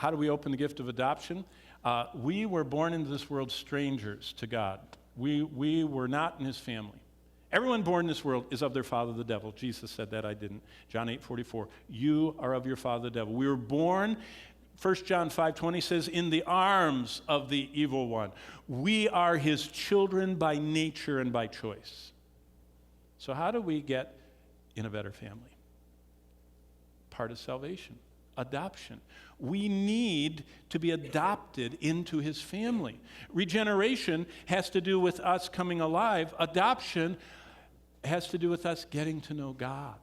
how do we open the gift of adoption? We were born into this world strangers to God. We were not in his family. Everyone born in this world is of their father, the devil. Jesus said that, I didn't. John 8:44. You are of your father, the devil. We were born, 1 John 5:20 says, in the arms of the evil one. We are his children by nature and by choice. So how do we get in a better family? Part of salvation, adoption. We need to be adopted into his family. Regeneration has to do with us coming alive. Adoption has to do with us getting to know God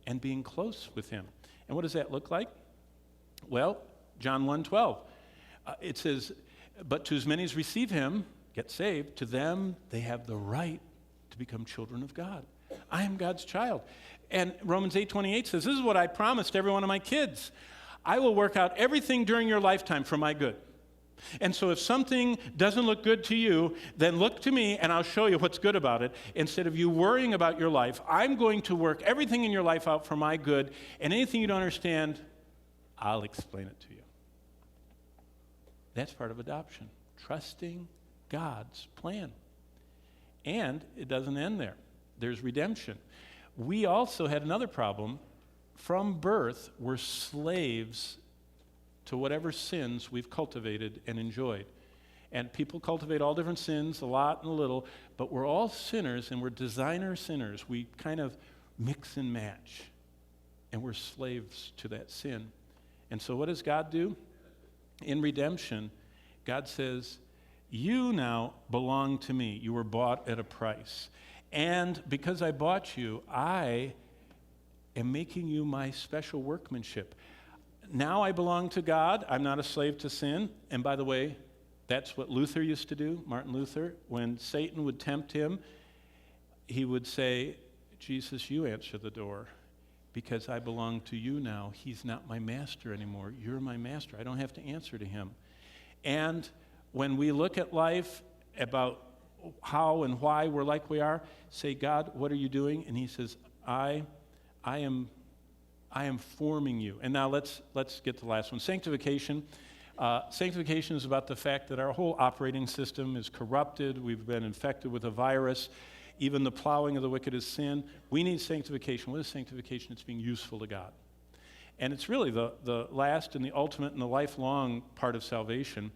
and being close with him. And what does that look like? Well, John 1:12. It says, but to as many as receive him, get saved, to them they have the right to become children of God. I am God's child. And Romans 8:28 says, this is what I promised every one of my kids. I will work out everything during your lifetime for my good. And so if something doesn't look good to you, then look to me and I'll show you what's good about it. Instead of you worrying about your life, I'm going to work everything in your life out for my good. And anything you don't understand, I'll explain it to you. That's part of adoption, trusting God's plan. And it doesn't end there. There's redemption. We also had another problem. From birth, we're slaves to whatever sins we've cultivated and enjoyed. And people cultivate all different sins, a lot and a little, but we're all sinners and we're designer sinners. We kind of mix and match, and we're slaves to that sin. And so what does God do? In redemption, God says, you now belong to me. You were bought at a price. And because I bought you, I am making you my special workmanship. Now I belong to God. I'm not a slave to sin. And by the way, that's what Luther used to do, Martin Luther. When Satan would tempt him, he would say, Jesus, you answer the door because I belong to you now. He's not my master anymore. You're my master. I don't have to answer to him. And when we look at life about how and why we're like we are, say, God, what are you doing? And he says, I am forming you. And now let's get to the last one. Sanctification. Sanctification is about the fact that our whole operating system is corrupted. We've been infected with a virus. Even the plowing of the wicked is sin. We need sanctification. What is sanctification? It's being useful to God. And it's really the last and the ultimate and the lifelong part of salvation.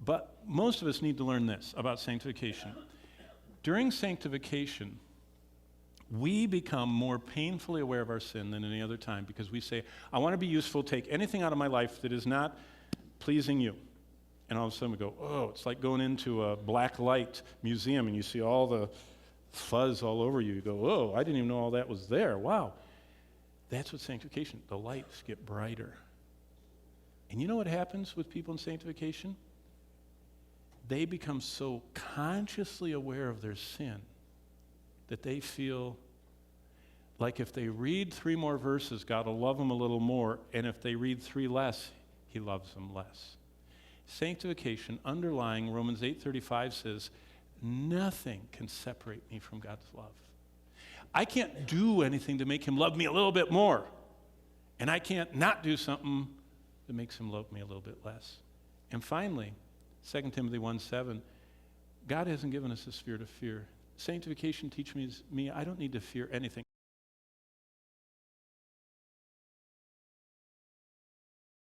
But most of us need to learn this about sanctification. During sanctification, we become more painfully aware of our sin than any other time because we say, I want to be useful, take anything out of my life that is not pleasing you. And all of a sudden we go, oh, it's like going into a black light museum and you see all the fuzz all over you. You go, oh, I didn't even know all that was there. Wow. That's what sanctification, the lights get brighter. And you know what happens with people in sanctification? They become so consciously aware of their sin that they feel like if they read 3 more verses, God will love them a little more, and if they read 3 less, he loves them less. Sanctification, underlying Romans 8:35 says, nothing can separate me from God's love. I can't do anything to make him love me a little bit more, and I can't not do something that makes him love me a little bit less. And finally, 2 Timothy 1:7, God hasn't given us a spirit of fear. Sanctification teaches me I don't need to fear anything.